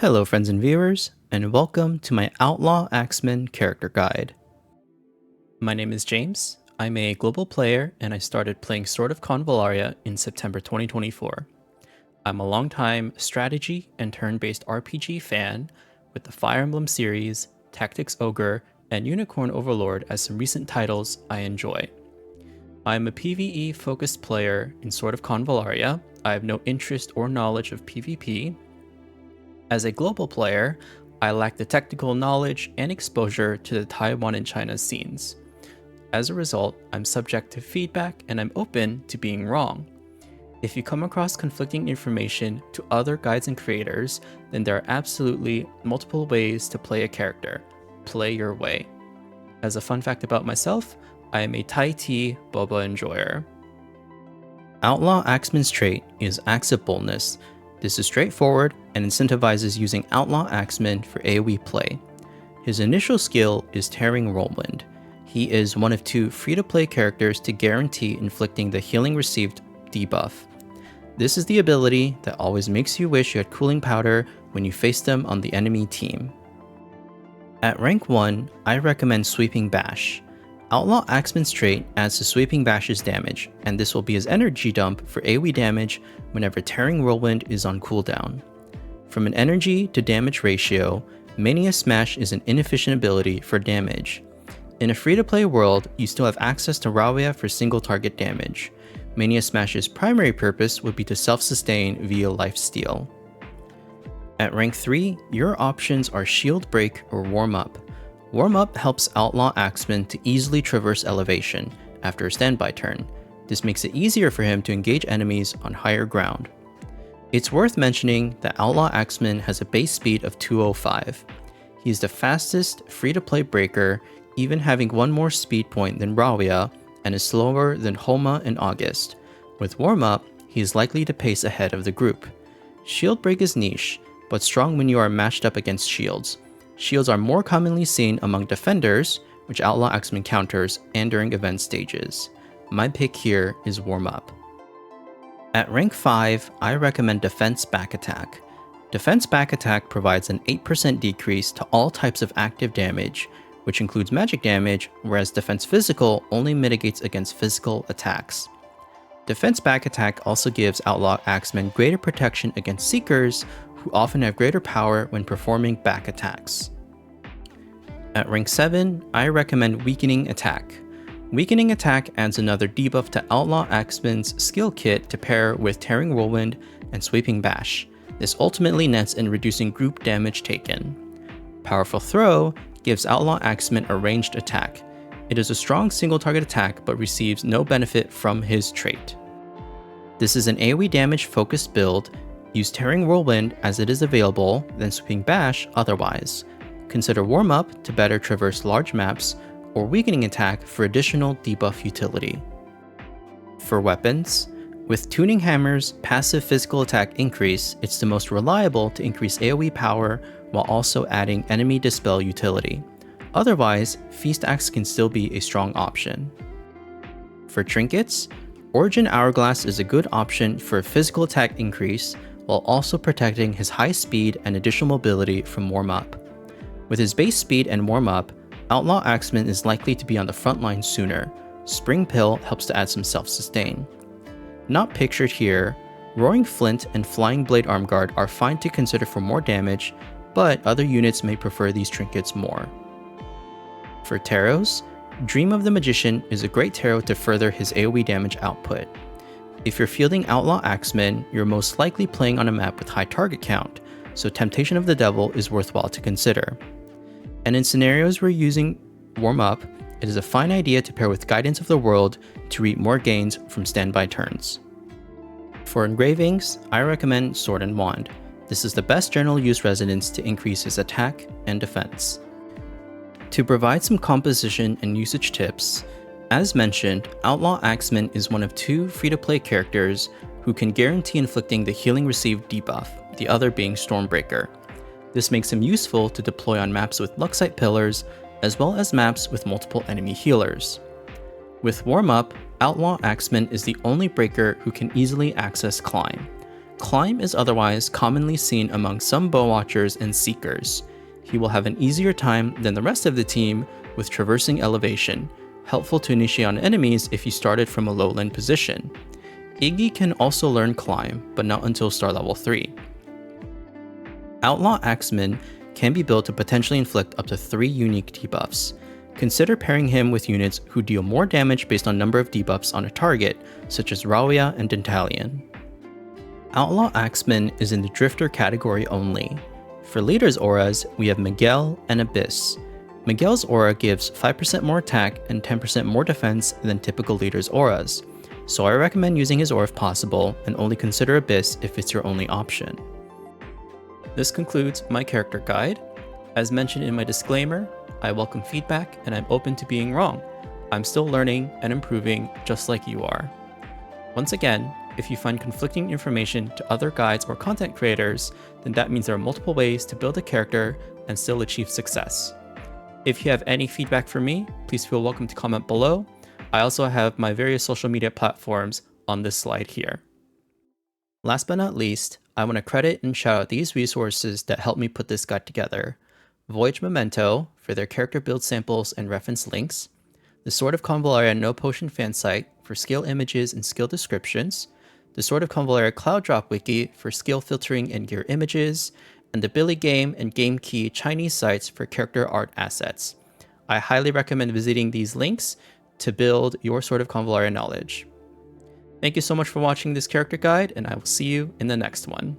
Hello friends and viewers, and welcome to my Outlaw Axeman character guide. My name is James, I'm a global player and I started playing Sword of Convallaria in September 2024. I'm a longtime strategy and turn-based RPG fan with the Fire Emblem series, Tactics Ogre, and Unicorn Overlord as some recent titles I enjoy. I'm a PvE focused player in Sword of Convallaria. I have no interest or knowledge of PvP. As a global player, I lack the technical knowledge and exposure to the Taiwan and China scenes. As a result, I'm subject to feedback and I'm open to being wrong. If you come across conflicting information to other guides and creators, then there are absolutely multiple ways to play a character. Play your way. As a fun fact about myself, I am a Thai tea boba enjoyer. Outlaw Axeman's trait is Axe of Boldness. This is straightforward and incentivizes using Outlaw Axeman for AoE play. His initial skill is Tearing Whirlwind. He is one of two free-to-play characters to guarantee inflicting the healing received debuff. This is the ability that always makes you wish you had cooling powder when you face them on the enemy team. At rank 1, I recommend Sweeping Bash. Outlaw Axeman's trait adds to Sweeping Bash's damage, and this will be his energy dump for AoE damage whenever Tearing Whirlwind is on cooldown. From an energy to damage ratio, Mania Smash is an inefficient ability for damage. In a free-to-play world, you still have access to Rawia for single target damage. Mania Smash's primary purpose would be to self-sustain via lifesteal. At rank 3, your options are Shield Break or Warm Up. Warm Up helps Outlaw Axeman to easily traverse elevation after a standby turn. This makes it easier for him to engage enemies on higher ground. It's worth mentioning that Outlaw Axeman has a base speed of 205. He is the fastest free-to-play breaker, even having one more speed point than Rawia, and is slower than Homa and August. With Warm Up, he is likely to pace ahead of the group. Shield Break is niche, but strong when you are matched up against shields. Shields are more commonly seen among defenders, which Outlaw Axeman counters, and during event stages. My pick here is Warm Up. At rank 5, I recommend Defense Back Attack. Defense Back Attack provides an 8% decrease to all types of active damage, which includes magic damage, whereas Defense Physical only mitigates against physical attacks. Defense Back Attack also gives Outlaw Axeman greater protection against Seekers, who often have greater power when performing back attacks. At rank 7, I recommend Weakening Attack. Weakening Attack adds another debuff to Outlaw Axeman's skill kit to pair with Tearing Whirlwind and Sweeping Bash. This ultimately nets in reducing group damage taken. Powerful Throw gives Outlaw Axeman a ranged attack. It is a strong single target attack but receives no benefit from his trait. This is an AoE damage focused build. Use Tearing Whirlwind as it is available, then Sweeping Bash otherwise. Consider Warm Up to better traverse large maps, or Weakening Attack for additional debuff utility. For weapons, with Tuning Hammer's passive physical attack increase, it's the most reliable to increase AoE power while also adding enemy dispel utility. Otherwise, Feast Axe can still be a strong option. For Trinkets, Origin Hourglass is a good option for a physical attack increase, while also protecting his high speed and additional mobility from Warm Up. With his base speed and Warm Up, Outlaw Axeman is likely to be on the front line sooner. Spring Pill helps to add some self-sustain. Not pictured here, Roaring Flint and Flying Blade Armguard are fine to consider for more damage, but other units may prefer these trinkets more. For Tarots, Dream of the Magician is a great tarot to further his AoE damage output. If you're fielding Outlaw Axeman, you're most likely playing on a map with high target count, so Temptation of the Devil is worthwhile to consider. And in scenarios where using Warm Up, it is a fine idea to pair with Guidance of the World to reap more gains from standby turns. For Engravings, I recommend Sword and Wand. This is the best general use resonance to increase his attack and defense. To provide some composition and usage tips, as mentioned, Outlaw Axeman is one of two free-to-play characters who can guarantee inflicting the healing received debuff, the other being Stormbreaker. This makes him useful to deploy on maps with Luxite pillars, as well as maps with multiple enemy healers. With Warm Up, Outlaw Axeman is the only breaker who can easily access Climb. Climb is otherwise commonly seen among some bow watchers and seekers. He will have an easier time than the rest of the team with traversing elevation, helpful to initiate on enemies if you started from a lowland position. Iggy can also learn Climb, but not until star level 3. Outlaw Axeman can be built to potentially inflict up to 3 unique debuffs. Consider pairing him with units who deal more damage based on number of debuffs on a target, such as Rawia and Dentalion. Outlaw Axeman is in the Drifter category only. For Leader's auras, we have Miguel and Abyss. Miguel's aura gives 5% more attack and 10% more defense than typical Leader's auras, so I recommend using his aura if possible, and only consider Abyss if it's your only option. This concludes my character guide. As mentioned in my disclaimer, I welcome feedback and I'm open to being wrong. I'm still learning and improving just like you are. Once again, if you find conflicting information to other guides or content creators, then that means there are multiple ways to build a character and still achieve success. If you have any feedback for me, please feel welcome to comment below. I also have my various social media platforms on this slide here. Last but not least, I want to credit and shout out these resources that helped me put this guide together. Voyage Memento for their character build samples and reference links, the Sword of Convallaria No Potion fan site for skill images and skill descriptions, the Sword of Convallaria Cloud Drop Wiki for skill filtering and gear images, and the Billy Game and Game Key Chinese sites for character art assets. I highly recommend visiting these links to build your Sword of Convallaria knowledge. Thank you so much for watching this character guide, and I will see you in the next one.